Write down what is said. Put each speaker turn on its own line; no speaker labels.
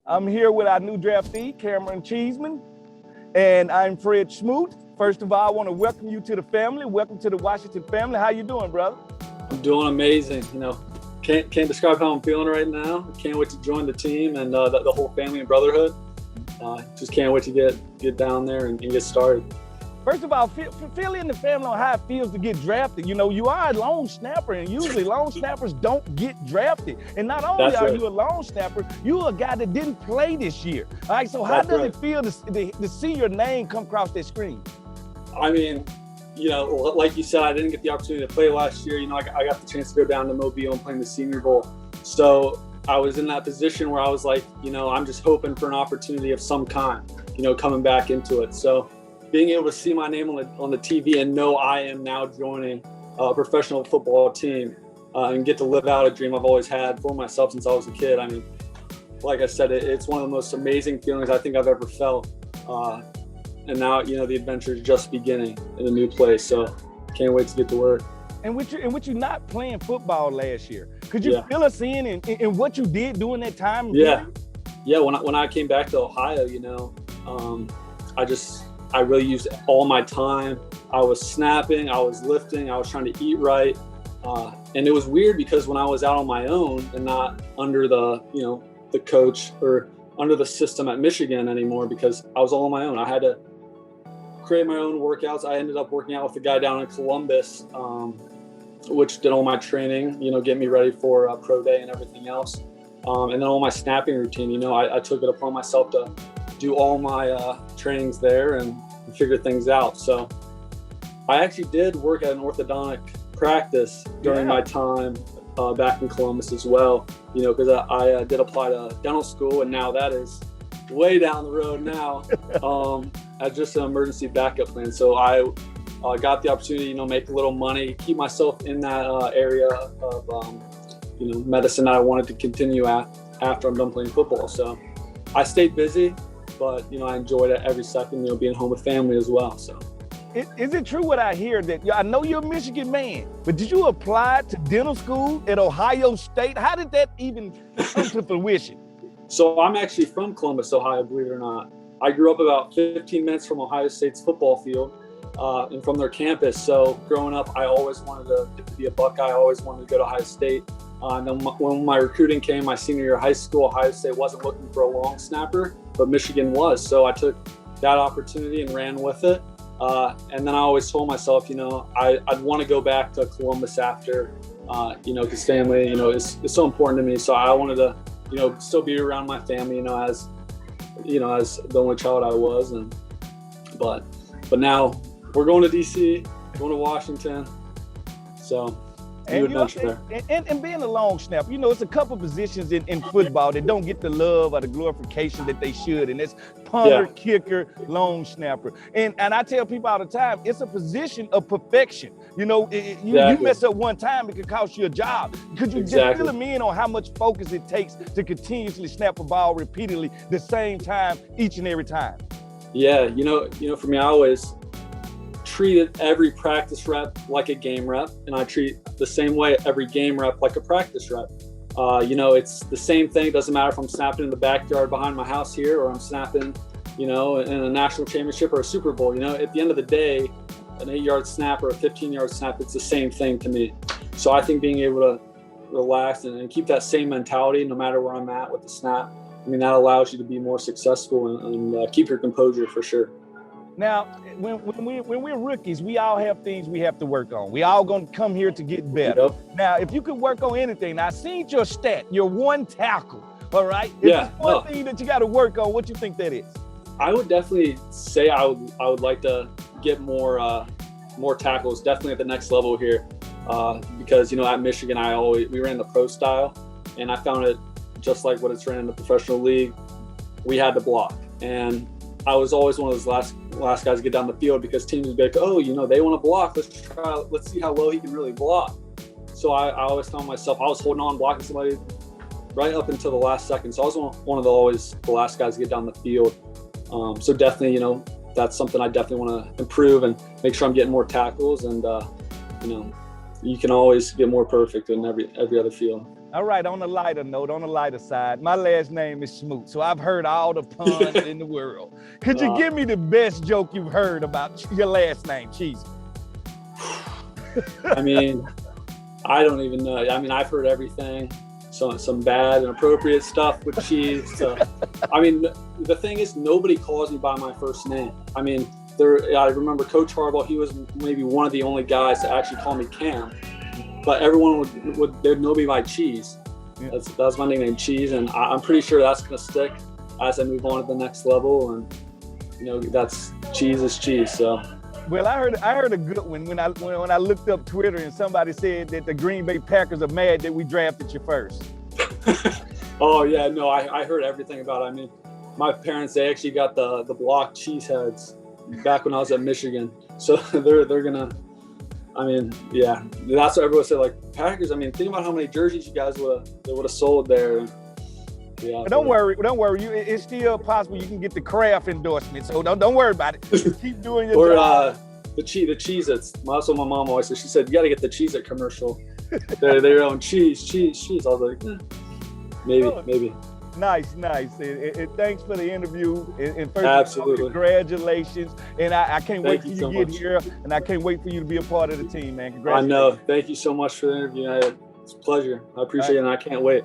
I'm here with our new draftee, Camaron Cheeseman, and I'm Fred Smoot. First of all, I want to welcome you to the family. Welcome to the Washington family. How you doing, brother?
I'm doing amazing. Can't describe how I'm feeling right now. Can't wait to join the team and the whole family and brotherhood. Just can't wait to get down there and get started.
First of all, fill in the family on how it feels to get drafted. You know, you are a long snapper, and usually long snappers don't get drafted. And not only are you a long snapper, you're a guy that didn't play this year. All right, so how does it feel to see your name come across that screen?
I mean, like you said, I didn't get the opportunity to play last year. I got the chance to go down to Mobile and play in the Senior Bowl. So I was in that position where I was like, I'm just hoping for an opportunity of some kind, coming back into it. So being able to see my name on the TV and know I am now joining a professional football team and get to live out a dream I've always had for myself since I was a kid. I mean, like I said, it's one of the most amazing feelings I think I've ever felt. And now, the adventure is just beginning in a new place. So can't wait to get to work.
And with you not playing football last year, could you fill us in what you did during that time?
Yeah. When I came back to Ohio, I really used all my time. I was snapping, I was lifting, I was trying to eat right. And it was weird because when I was out on my own and not under the coach or under the system at Michigan anymore, because I was all on my own. I had to create my own workouts. I ended up working out with a guy down in Columbus, which did all my training, get me ready for pro day and everything else. And then all my snapping routine, I took it upon myself to do all my trainings there and figure things out. So I actually did work at an orthodontic practice during my time back in Columbus as well, because I did apply to dental school, and now that is way down the road now as just an emergency backup plan. So I got the opportunity, make a little money, keep myself in that area of, medicine that I wanted to continue at after I'm done playing football. So I stayed busy, but, I enjoyed it every second, being home with family as well. So.
Is it true what I hear that I know you're a Michigan man, but did you apply to dental school at Ohio State? How did that even come to fruition?
So I'm actually from Columbus, Ohio, believe it or not. I grew up about 15 minutes from Ohio State's football field and from their campus. So growing up, I always wanted to be a Buckeye. I always wanted to go to Ohio State. And then when my recruiting came, my senior year of high school, Ohio State wasn't looking for a long snapper, but Michigan was. So I took that opportunity and ran with it. And then I always told myself, I'd want to go back to Columbus after, because family, is so important to me. So I wanted to, still be around my family, as the only child I was. But now we're going to DC, going to Washington. So new adventure there.
And being a long snapper, it's a couple positions in football that don't get the love or the glorification that they should. And it's punter, kicker, long snapper. And I tell people all the time, it's a position of perfection. You mess up one time, it could cost you a job. Could you just fill me in on how much focus it takes to continuously snap a ball repeatedly the same time each and every time? Yeah,
for me, I always treated every practice rep like a game rep, and I treat the same way every game rep like a practice rep. It's the same thing. It doesn't matter if I'm snapping in the backyard behind my house here or I'm snapping, in a national championship or a Super Bowl. At the end of the day, an 8-yard snap or a 15-yard snap, it's the same thing to me. So I think being able to relax and keep that same mentality no matter where I'm at with the snap, that allows you to be more successful and keep your composure for sure.
Now, when we're rookies, we all have things we have to work on. We all gonna come here to get better. Yep. Now, if you could work on anything, now I seen your stat, your one tackle, all right? If there's one thing that you got to work on, what you think that is?
I would definitely say I would like to get more tackles, definitely at the next level here, because at Michigan we ran the pro style, and I found it just like what it's ran in the professional league. We had to block, and I was always one of those last guys to get down the field because teams would be like, oh, they want to block. Let's see how low he can really block. So I always found myself, I was holding on, blocking somebody right up until the last second. So I was one of always the last guys to get down the field. So definitely, that's something I definitely want to improve and make sure I'm getting more tackles. And, you can always get more perfect in every other field.
All right, on a lighter note, on the lighter side, my last name is Smoot, so I've heard all the puns in the world. Could you give me the best joke you've heard about your last name, Cheeseman?
I mean, I don't even know. I mean, I've heard everything. Some bad and appropriate stuff with cheese. So, I mean, the thing is, nobody calls me by my first name. I mean, I remember Coach Harbaugh, he was maybe one of the only guys to actually call me Cam. But everyone they'd know me by Cheese. Yeah. That's my nickname, Cheese, and I'm pretty sure that's gonna stick as I move on to the next level. And you know, that's Cheese is Cheese. So.
Well, I heard a good one when I looked up Twitter and somebody said that the Green Bay Packers are mad that we drafted you first.
Oh yeah, no, I heard everything about it. I mean, my parents, they actually got the block cheese heads back when I was at Michigan, so they're gonna. I mean, yeah, that's what everyone said. Like Packers. I mean, think about how many jerseys you guys would have sold there. Yeah.
But don't worry. It's still possible you can get the Kraft endorsement. So don't worry about it. Keep doing your job.
The Cheez-Its. That's what my mom always said. She said, you got to get the Cheez-It commercial. They're on cheese. I was like, maybe.
Nice. And thanks for the interview. And first,
absolutely.
Congratulations. And I can't wait for you to get here. And I can't wait for you to be a part of the team, man. Congratulations.
I know. Thank you so much for the interview. It's a pleasure. I appreciate it. And I can't wait.